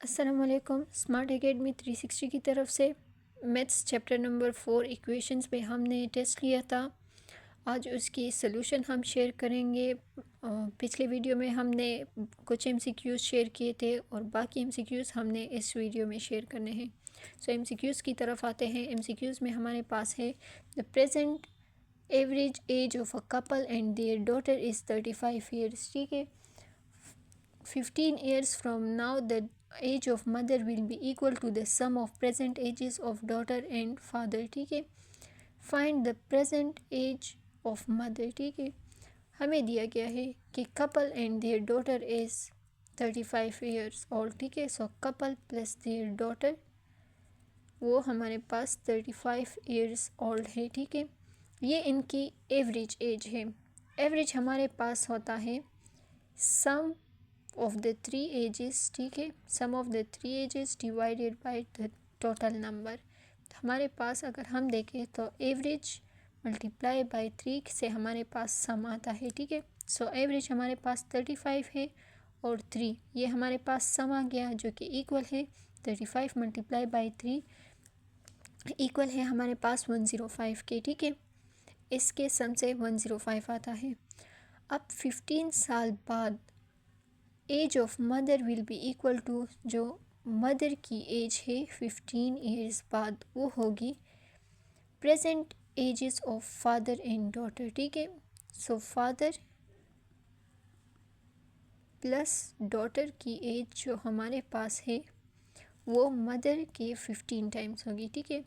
अस्सलाम वालेकुम। Smart academy 360 की तरफ से मैथ्स चैप्टर नंबर 4 इक्वेशंस पे हमने टेस्ट लिया था। आज उसकी सॉल्यूशन हम शेयर करेंगे। पिछले वीडियो में हमने कुछ एमसीक्यूज़ शेयर किए थे और बाकी एमसीक्यूज़ हमने इस वीडियो में शेयर करने हैं। सो एमसीक्यूज़ की तरफ आते हैं। एमसीक्यूज़ में हमारे पास है the present average age of a couple and their daughter is 35 years. ठीक है, 15 years from now the age of mother will be equal to the sum of present ages of daughter and father। ठीक है, find the present age of mother. ठीक है, हमें दिया गया है कि couple and their daughter is 35 years old. ठीक है, so couple plus their daughter वो हमारे पास 35 ईयर्स ओल्ड है। ठीक है, ये इनकी एवरेज एज है। एवरेज हमारे पास होता है सम of the three ages। ठीक है, sum of the three ages divided by the total number। हमारे पास अगर हम देखें तो एवरेज मल्टीप्लाई बाय 3 से हमारे पास सम आता है। ठीक है, सो एवरेज हमारे पास 35 है और 3 ये हमारे पास सम आ गया जो कि इक्वल है 35 मल्टीप्लाई बाय 3 इक्वल है हमारे पास 105 के। ठीक है, इसके सम से 105 आता है। अब 15 साल बाद age of mother will be equal to जो मदर की एज है 15 ईयर्स बाद वो होगी present ages of father and daughter. ठीक है, सो फादर प्लस डॉटर की एज जो हमारे पास है वो मदर के 15 टाइम्स होगी। ठीक है,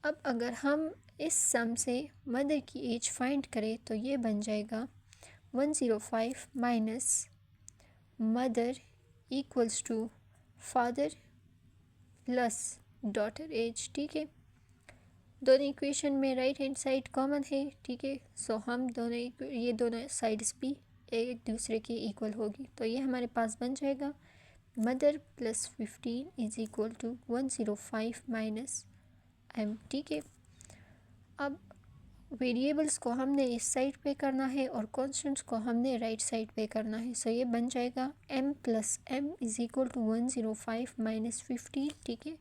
अब अगर हम इस सम से मदर की एज फाइंड करें तो ये बन जाएगा 105 minus mother equals to father plus daughter age. ठीक है, दोनों इक्वेशन में राइट हैंड साइड कॉमन है। ठीक है, सो हम ये दोनों साइड्स भी एक दूसरे की इक्वल होगी तो ये हमारे पास बन जाएगा mother plus 15 is equal to 105 minus m. ठीक है, अब वेरिएबल्स को हमने इस साइड पे करना है और कॉन्स्टेंट्स को हमने राइट साइड पे करना है। सो ये बन जाएगा m plus M is equal to 105 minus 15। ठीक है,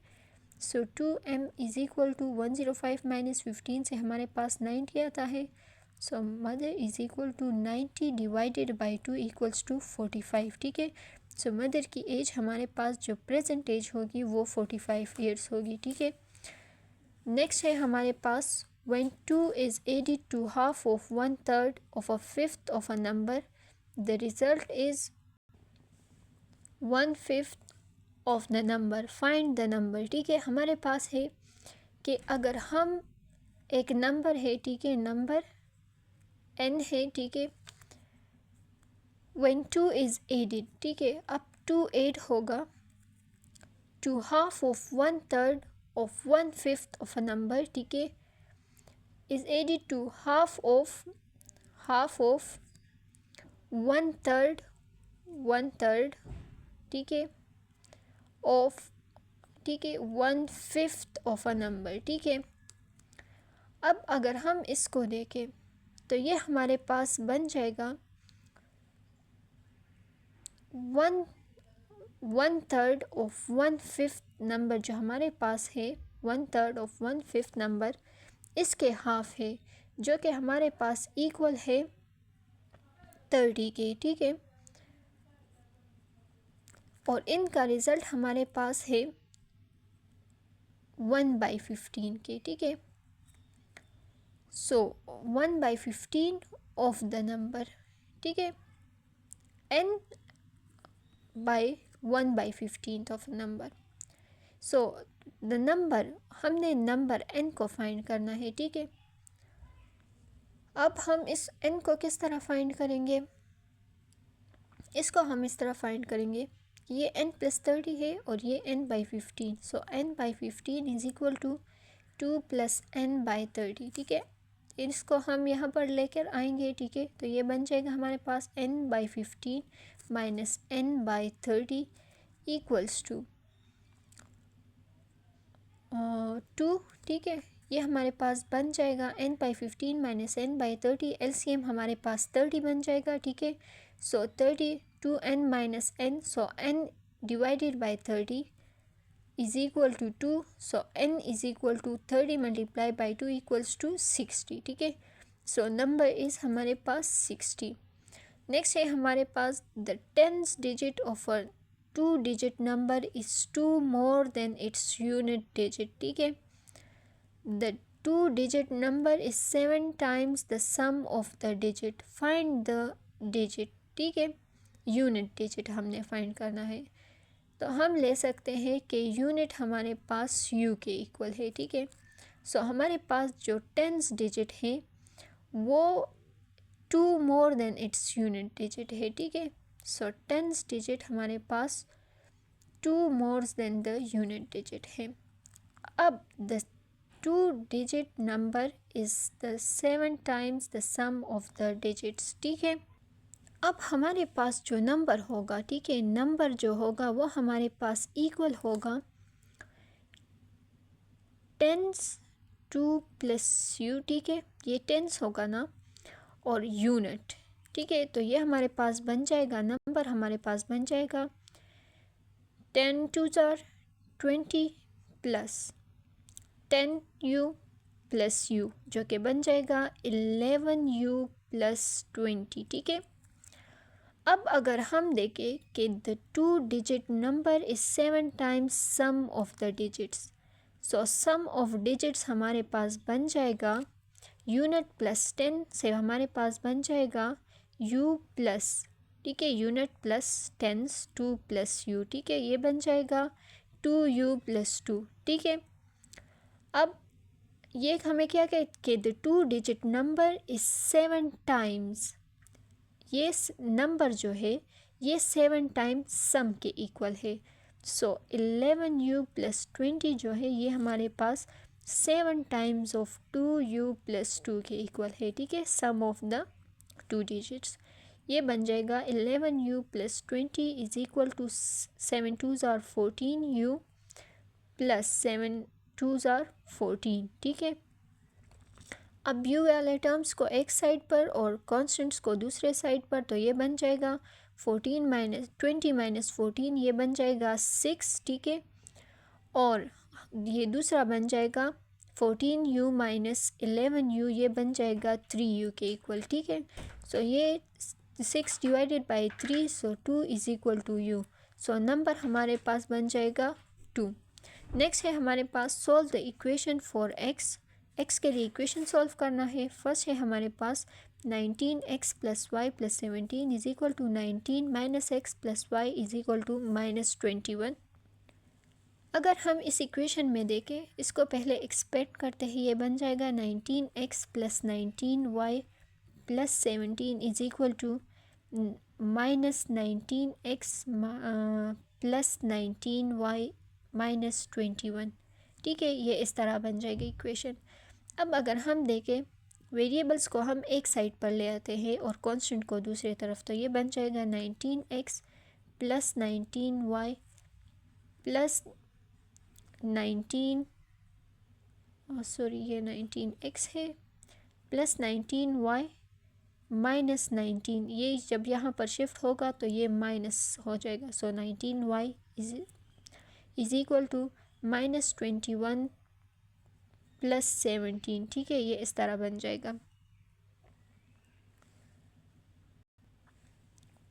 so 2m is equal to 105 minus 15 से हमारे पास 90 आता है। So mother is equal to 90 divided by 2 equals to 45। ठीक है, सो मदर की एज हमारे पास जो प्रेजेंट एज होगी वो 45 ईयर्स होगी। ठीक है, नेक्स्ट है हमारे पास when 2 is added to half of 1/3 of a fifth of a number the result is 1/5 of the number, find the number। ठीक है, हमारे पास है कि अगर हम एक नंबर है, ठीक है, नंबर n है। ठीक है, when 2 is added, ठीक है, अब 2 ऐड होगा to half of 1/3 of 1/5 of a number। ठीक है, is added to half of 1/3 ठीक है ऑफ, ठीक है, 1/5 ऑफ अ नंबर। ठीक है, अब अगर हम इसको देखें तो ये हमारे पास बन जाएगा 1/3 ऑफ 1/5 नंबर जो हमारे पास है 1/3 ऑफ 1/5 नंबर इसके हाफ है जो कि हमारे पास इक्वल है 30 के। ठीक है, और इनका रिज़ल्ट हमारे पास है 1/15 के। ठीक है, सो 1/15 ऑफ द नंबर। ठीक है, n by 1/15 of number. So the number, हमने नंबर n को फाइंड करना है। ठीक है, अब हम इस n को किस तरह फाइंड करेंगे, इसको हम इस तरह फाइंड करेंगे कि ये n प्लस 30 है और ये n/15। So n/15 is equal to 2 plus n/30। ठीक है, इसको हम यहाँ पर लेकर आएंगे। ठीक है, तो ये बन जाएगा हमारे पास n/15 minus n/30 equals to 2। ठीक है, ये हमारे पास बन जाएगा n/15 माइनस n/30, एलसीएम हमारे पास 30 बन जाएगा। ठीक है, सो 30 2n minus n, so n divided by 30 is equal to 2. So n is equal to 30 multiplied by 2 equals to 60. ठीक है, सो नंबर इज़ हमारे पास 60. नेक्स्ट है हमारे पास the tens digit of a 2 digit number is 2 more than its unit digit. ठीक है, the 2 digit number is 7 times the sum of the digit. Find the digit. ठीक है, यूनिट डिजिट हमने find करना है. तो हम ले सकते हैं कि यूनिट हमारे पास यू के इक्वल है. ठीक है, सो हमारे पास जो टेंस डिजिट है वो 2 more than its unit digit है. ठीक है, सो टेंस डिजिट हमारे पास 2 more than the unit digit है. अब the 2 digit number is the 7 times the sum of the digits. ठीक है, अब हमारे पास जो नंबर होगा, ठीक है, नंबर जो होगा वो हमारे पास इक्वल होगा टेंस 2 प्लस यू. ठीक है, ये टेंस होगा ना, और यूनिट. ठीक है, तो ये हमारे पास बन जाएगा, नंबर हमारे पास बन जाएगा 10 2s are 20 plus 10 you plus you, जो कि बन जाएगा 11 यू प्लस 20. ठीक है, अब अगर हम देखें कि the 2 digit number is 7 times sum of the digits. So sum of digits हमारे पास बन जाएगा यूनिट प्लस 10 से हमारे पास बन जाएगा यू प्लस. ठीक है, unit plus tens 2 plus you. ठीक है, ये बन जाएगा 2 यू प्लस 2. ठीक है, अब ये हमें क्या कहते कि the 2 digit number is 7 times, ये नंबर जो है ये 7 टाइम्स सम के इक्वल है. सो 11 यू प्लस 20 जो है ये हमारे पास 7 टाइम्स ऑफ 2 यू प्लस 2 के इक्वल है. ठीक है, सम ऑफ द 2 डिजिट्स ये बन जाएगा 11 u plus 20 is equal to 7 2s are 14 u plus 7 2s are 14. ठीक है, अब यू वाले टर्म्स को एक साइड पर और कॉन्स्टेंट्स को दूसरे साइड पर, तो ये बन जाएगा 14 माइनस 20 माइनस 14, ये बन जाएगा 6. ठीक है, और ये दूसरा बन जाएगा 14 यू माइनस 11 यू, ये बन जाएगा 3 यू के इक्वल. ठीक है, सो ये 6 divided by 3, so 2 is equal to U. So number हमारे पास बन जाएगा 2. नेक्स्ट है हमारे पास solve the equation for X. X के लिए इक्वेशन सॉल्व करना है. फर्स्ट है हमारे पास 19x plus Y plus 17 is equal to 19 minus X plus Y is equal to minus 21. अगर हम इस इक्वेशन में देखें, इसको पहले एक्सपेक्ट करते हैं, ये बन जाएगा 19x plus 19y plus 17 is equal to minus 19x plus 19y minus 21. ठीक है, ये इस तरह बन जाएगी इक्वेशन. अब अगर हम देखें, वेरिएबल्स को हम एक साइड पर ले आते हैं और कांस्टेंट को दूसरी तरफ, तो ये बन जाएगा 19x प्लस 19y प्लस 19 ये 19x है प्लस 19y माइनस 19. ये जब यहाँ पर शिफ्ट होगा तो ये माइनस हो जाएगा. So 19y is equal to minus 21 plus 17. ठीक है, ये इस तरह बन जाएगा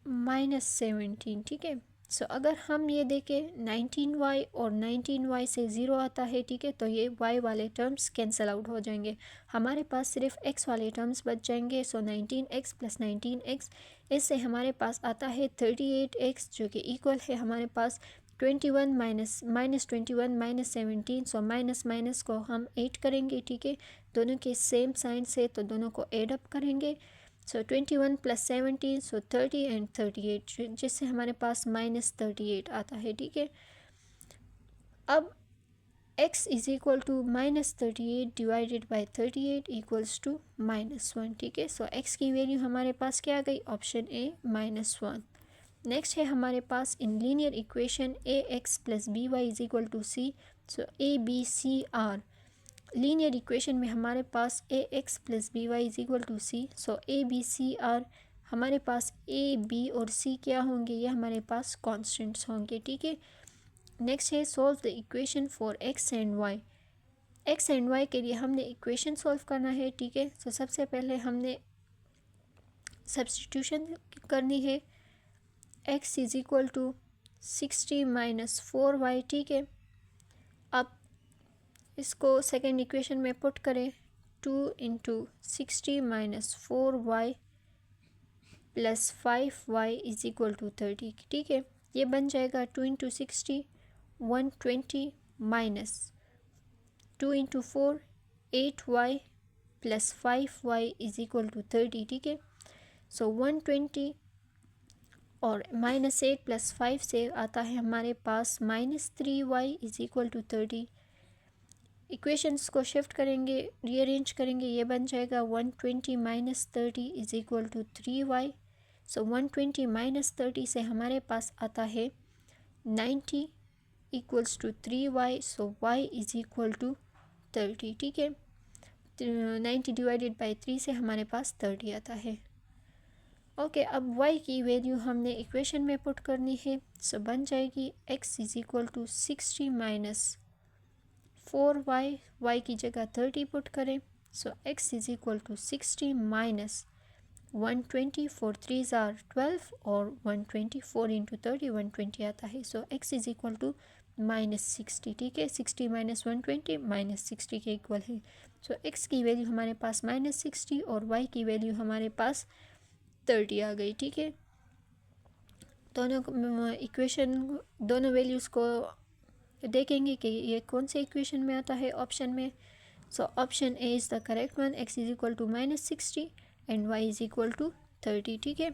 माइनस 17. ठीक है, सो अगर हम ये देखें 19y और 19y से 0 आता है. ठीक है, तो ये y वाले टर्म्स कैंसिल आउट हो जाएंगे, हमारे पास सिर्फ x वाले टर्म्स बच जाएंगे. सो 19x प्लस 19x, इससे हमारे पास आता है 38x, जो कि इक्वल है हमारे पास 21 minus 21 minus 17. So minus minus को हम ऐड करेंगे. ठीक है, दोनों के सेम साइन से, तो दोनों को ऐड अप करेंगे. सो 21 प्लस 17, सो 30 एंड 38, जिससे हमारे पास माइनस 38 आता है. ठीक है, अब x is equal to minus 38 divided by 38 equals to minus 1. ठीक है, सो x की वैल्यू हमारे पास क्या आ गई, ऑप्शन ए -1. नेक्स्ट है हमारे पास in linear equation ax plus B Y is equal to C. So A B C are linear equation में हमारे पास ax plus B Y is equal to C. So A B C are हमारे पास ए, B और सी क्या होंगे, ये हमारे पास कॉन्स्टेंट्स होंगे, ठीक है। नेक्स्ट है solve the equation for x and y. X and y के लिए हमने इक्वेशन सॉल्व करना है, ठीक है। तो सबसे पहले हमने सब्स्टिट्यूशन करनी है। x is equal to 60 minus 4y, ठीक है। अब इसको सेकेंड इक्वेशन में पुट करें, 2 into 60 minus 4y plus 5y is equal to 30, ठीक है। ये बन जाएगा 2 into 60 120 minus 2 into 4 8y plus 5y is equal to 30, ठीक है। सो 120 और माइनस 8 प्लस 5 से आता है हमारे पास minus 3y is equal to 30। Equations को शिफ्ट करेंगे, रीअरेंज करेंगे, ये बन जाएगा 120 minus 30 is equal to 3y। So 120 minus 30 से हमारे पास आता है 90 equals to 3y। So y is equal to 30, ठीक है। 90 डिवाइडेड बाई 3 से हमारे पास 30 आता है। ओके, अब y की वैल्यू हमने इक्वेशन में पुट करनी है। सो बन जाएगी x is equal to 60 minus 4y, y की जगह 30 पुट करें। So x is equal to 60 minus 120, 4 3 are 12 और 124 इंटू 30 120 आता है। So x is equal to minus 60, ठीक है। 60 माइनस 120 माइनस 60 के इक्वल है। सो x की वैल्यू हमारे पास माइनस 60 और y की वैल्यू हमारे पास 30 आ गई, ठीक है। दोनों इक्वेशन, दोनों वैल्यूज़ को देखेंगे कि ये कौन से इक्वेशन में आता है ऑप्शन में। So option A is the correct one. x is equal to minus 60 and y is equal to 30, ठीक है।